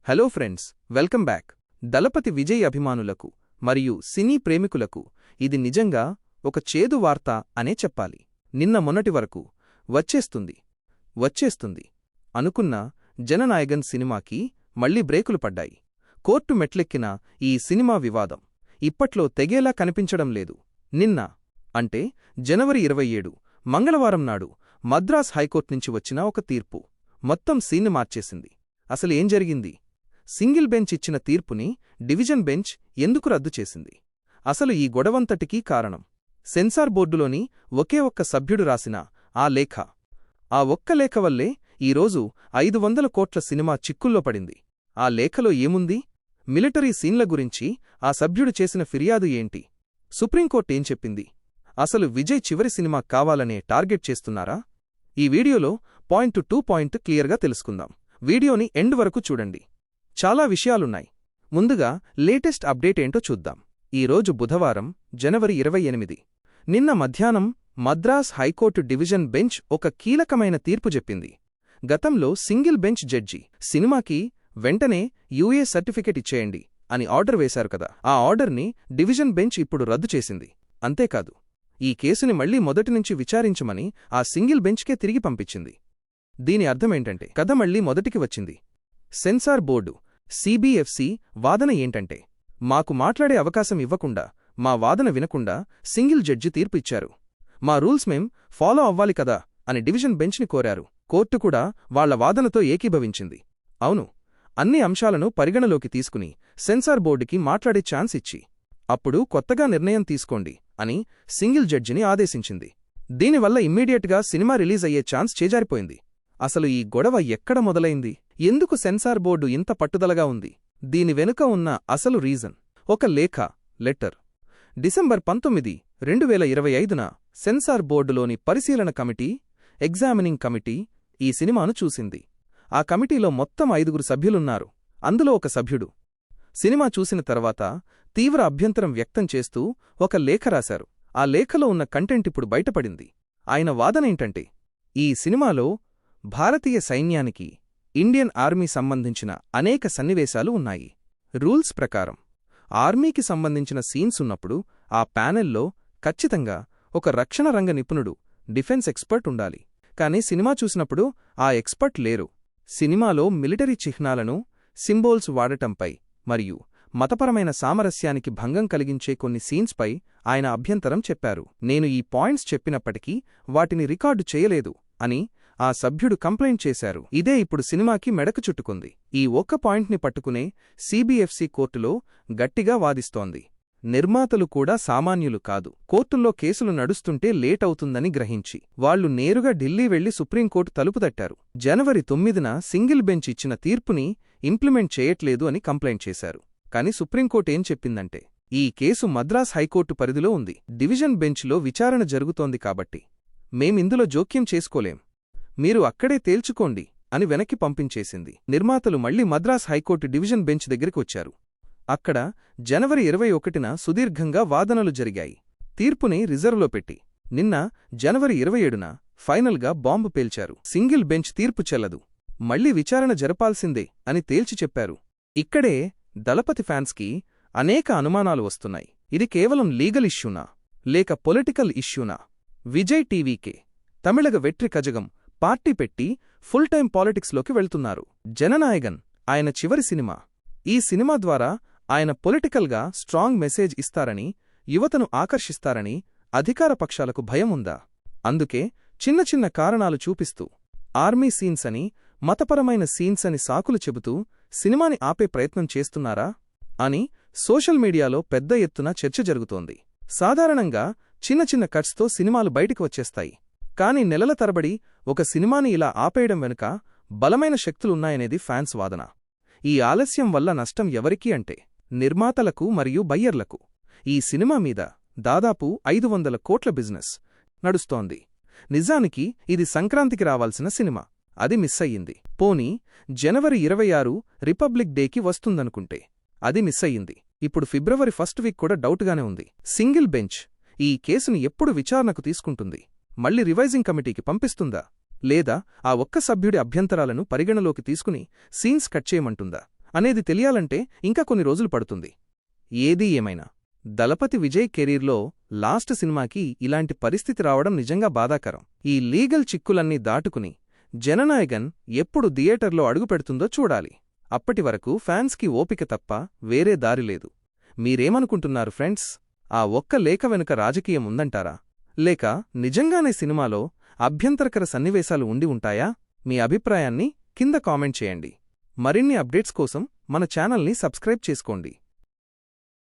Hello friends, welcome back. Thalapathy Vijay అభిమానులకు మరియు సినీ ప్రేమికులకు ఇది నిజంగా ఒక చేదు వార్త అనే చెప్పాలి. నిన్న మొన్నటి వరకు వచ్చేస్తుంది అనుకున్న జననాయగన్ సినిమాకి మళ్లీ బ్రేకులు పడ్డాయి. కోర్టు మెట్లెక్కిన ఈ సినిమా వివాదం ఇప్పట్లో తెగేలా కనిపించడం లేదు. నిన్న అంటే జనవరి 27 మంగళవారం నాడు మద్రాస్ హైకోర్టు నుంచి వచ్చిన ఒక తీర్పు మొత్తం సీన్ని మార్చేసింది. అసలు ఏం జరిగింది? సింగిల్ బెంచ్ ఇచ్చిన తీర్పుని డివిజన్ బెంచ్ ఎందుకు రద్దు చేసింది? అసలు ఈ గొడవంతటికీ కారణం సెన్సార్ బోర్డులోని ఒకే ఒక్క సభ్యుడు రాసిన ఆ లేఖ. ఆ ఒక్క లేఖ వల్లే ఈరోజు 500 కోట్ల సినిమా చిక్కుల్లో పడింది. ఆ లేఖలో ఏముంది? మిలిటరీ సీన్ల గురించి ఆ సభ్యుడు చేసిన ఫిర్యాదు ఏంటి? సుప్రీంకోర్టు ఏం చెప్పింది? అసలు విజయ్ చివరి సినిమా కావాలనే టార్గెట్ చేస్తున్నారా? ఈ వీడియోలో పాయింట్ టు పాయింట్ క్లియర్గా తెలుసుకుందాం. వీడియోని ఎండ్ వరకు చూడండి. చాలా విషయాలున్నాయి. ముందుగా లేటెస్ట్ అప్డేట్ ఏంటో చూద్దాం. ఈరోజు బుధవారం జనవరి 28. నిన్న మధ్యాహ్నం మద్రాస్ హైకోర్టు డివిజన్ బెంచ్ ఒక కీలకమైన తీర్పు చెప్పింది. గతంలో సింగిల్ బెంచ్ జడ్జి సినిమాకి వెంటనే యూఏ సర్టిఫికెట్ ఇచ్చేయండి అని ఆర్డర్ వేశారు కదా, ఆ ఆర్డర్ని డివిజన్ బెంచ్ ఇప్పుడు రద్దు చేసింది. అంతేకాదు, ఈ కేసుని మళ్లీ మొదటినుంచి విచారించమని ఆ సింగిల్ బెంచ్కే తిరిగి పంపించింది. దీని అర్థమేంటంటే కథ మళ్లీ మొదటికి వచ్చింది. సెన్సార్ బోర్డు సిబిఎఫ్సి వాదన ఏంటంటే, మాకు మాట్లాడే అవకాశం ఇవ్వకుండా, మా వాదన వినకుండా సింగిల్ జడ్జి తీర్పు ఇచ్చారు. మా రూల్స్ మేం ఫాలో అవ్వాలి కదా అని డివిజన్ బెంచ్ని కోరారు. కోర్టు కూడా వాళ్ల వాదనతో ఏకీభవించింది. అవును, అన్ని అంశాలను పరిగణలోకి తీసుకుని సెన్సార్ బోర్డుకి మాట్లాడే ఛాన్స్ ఇచ్చి, అప్పుడు కొత్తగా నిర్ణయం తీసుకోండి అని సింగిల్ జడ్జిని ఆదేశించింది. దీనివల్ల ఇమ్మీడియట్గా సినిమా రిలీజ్ అయ్యే ఛాన్స్ చేజారిపోయింది. అసలు ఈ గొడవ ఎక్కడ మొదలైంది? ఎందుకు సెన్సార్ బోర్డు ఇంత పట్టుదలగా ఉంది? దీని వెనుక ఉన్న అసలు రీజన్ ఒక లెటర్. డిసెంబర్ 19, 2025న సెన్సార్ బోర్డులోని పరిశీలన కమిటీ, ఎగ్జామినింగ్ కమిటీ ఈ సినిమాను చూసింది. ఆ కమిటీలో మొత్తం 5 సభ్యులున్నారు. అందులో ఒక సభ్యుడు సినిమా చూసిన తర్వాత తీవ్ర అభ్యంతరం వ్యక్తం చేస్తూ ఒక లేఖ రాశారు. ఆ లేఖలో ఉన్న కంటెంట్ ఇప్పుడు బయటపడింది. ఆయన వాదనేంటంటే, ఈ సినిమాలో భారతీయ సైన్యానికి, ఇండియన్ ఆర్మీ సంబంధించిన అనేక సన్నివేశాలు ఉన్నాయి. రూల్స్ ప్రకారం ఆర్మీకి సంబంధించిన సీన్స్ ఉన్నప్పుడు ఆ ప్యానెల్లో ఖచ్చితంగా ఒక రక్షణ రంగ నిపుణుడు, డిఫెన్స్ ఎక్స్పర్ట్ ఉండాలి. కానీ సినిమా చూసినప్పుడు ఆ ఎక్స్పర్ట్ లేరు. సినిమాలో మిలిటరీ చిహ్నాలను, సింబోల్స్ వాడటంపై మరియు మతపరమైన సామరస్యానికి భంగం కలిగించే కొన్ని సీన్స్పై ఆయన అభ్యంతరం చెప్పారు. నేను ఈ పాయింట్స్ చెప్పినప్పటికీ వాటిని రికార్డు చేయలేదు అని ఆ సభ్యుడు కంప్లైంట్ చేశారు. ఇదే ఇప్పుడు సినిమాకి మెడకు చుట్టుకుంది. ఈ ఒక్క పాయింట్ని పట్టుకునే సిబిఎఫ్సి కోర్టులో గట్టిగా వాదిస్తోంది. నిర్మాతలు కూడా సామాన్యులు కాదు. కోర్టుల్లో కేసులు నడుస్తుంటే లేట్ అవుతుందని గ్రహించి వాళ్లు నేరుగా ఢిల్లీ వెళ్లి సుప్రీంకోర్టు తలుపు తట్టారు. జనవరి 9న సింగిల్ బెంచ్ ఇచ్చిన తీర్పుని ఇంప్లిమెంట్ చేయట్లేదు అని కంప్లైంట్ చేశారు. కానీ సుప్రీంకోర్టు ఏం చెప్పిందంటే, ఈ కేసు మద్రాస్ హైకోర్టు పరిధిలో ఉంది, డివిజన్ బెంచ్లో విచారణ జరుగుతోంది కాబట్టి మేమిందులో జోక్యం చేసుకోలేం, మీరు అక్కడే తేల్చుకోండి అని వెనక్కి పంపించేసింది. నిర్మాతలు మళ్లీ మద్రాస్ హైకోర్టు డివిజన్ బెంచ్ దగ్గరికి వచ్చారు. అక్కడ జనవరి 21న సుదీర్ఘంగా వాదనలు జరిగాయి. తీర్పుని రిజర్వ్లో పెట్టి నిన్న జనవరి 27న ఫైనల్గా బాంబు పేల్చారు. సింగిల్ బెంచ్ తీర్పు చెల్లదు, మళ్లీ విచారణ జరపాల్సిందే అని తేల్చి చెప్పారు. ఇక్కడే దళపతి ఫ్యాన్స్కి అనేక అనుమానాలు వస్తున్నాయి. ఇది కేవలం లీగల్ ఇష్యూనా లేక పొలిటికల్ ఇష్యూనా? విజయ్ టీవీకే తమిళగ వెట్రి కజగం పార్టీ పెట్టి ఫుల్ టైం పాలిటిక్స్లోకి వెళ్తున్నారు. జననాయగన్ ఆయన చివరి సినిమా. ఈ సినిమా ద్వారా ఆయన పొలిటికల్గా స్ట్రాంగ్ మెసేజ్ ఇస్తారని, యువతను ఆకర్షిస్తారని అధికార పక్షాలకు భయం ఉందా? అందుకే చిన్న చిన్న కారణాలు చూపిస్తూ ఆర్మీ సీన్స్ అని, మతపరమైన సీన్స్ అని సాకులు చెబుతూ సినిమాని ఆపే ప్రయత్నం చేస్తున్నారా అని సోషల్ మీడియాలో పెద్ద ఎత్తున చర్చ జరుగుతోంది. సాధారణంగా చిన్న చిన్న కట్స్తో సినిమాలు బయటికి వచ్చేస్తాయి. కానీ నెలల తరబడి ఒక సినిమాని ఇలా ఆపేయడం వెనుక బలమైన శక్తులున్నాయనేది ఫ్యాన్స్ వాదన. ఈ ఆలస్యం వల్ల నష్టం ఎవరికి అంటే నిర్మాతలకు మరియు బయ్యర్లకు. ఈ సినిమా మీద దాదాపు 500 కోట్ల బిజినెస్ నడుస్తోంది. నిజానికి ఇది సంక్రాంతికి రావాల్సిన సినిమా, అది మిస్ అయ్యింది. పోనీ జనవరి 26 రిపబ్లిక్ డేకి వస్తుందనుకుంటే అది మిస్ అయ్యింది. ఇప్పుడు ఫిబ్రవరి 1 వీక్ కూడా డౌట్గానే ఉంది. సింగిల్ బెంచ్ ఈ కేసుని ఎప్పుడు విచారణకు తీసుకుంటుంది? మళ్లీ రివైజింగ్ కమిటీకి పంపిస్తుందా? లేదా ఆ ఒక్క సభ్యుడి అభ్యంతరాలను పరిగణలోకి తీసుకుని సీన్స్ కట్ చేయమంటుందా? అనేది తెలియాలంటే ఇంకా కొన్ని రోజులు పడుతుంది. ఏదీ ఏమైనా దళపతి విజయ్ కెరీర్లో లాస్ట్ సినిమాకి ఇలాంటి పరిస్థితి రావడం నిజంగా బాధాకరం. ఈ లీగల్ చిక్కులన్నీ దాటుకుని జననాయగన్ ఎప్పుడు థియేటర్లో అడుగుపెడుతుందో చూడాలి. అప్పటివరకు ఫ్యాన్స్కి ఓపిక తప్ప వేరే దారిలేదు. మీరేమనుకుంటున్నారు ఫ్రెండ్స్? ఆ ఒక్క లేఖ వెనుక రాజకీయం ఉందంటారా, లేక నిజంగానే సినిమాలో అభ్యంతరకర సన్నివేశాలు ఉండి ఉంటాయా? మీ అభిప్రాయాన్ని కింద కామెంట్ చేయండి. మరిన్ని అప్డేట్స్ కోసం మన ఛానల్ని సబ్స్క్రైబ్ చేసుకోండి.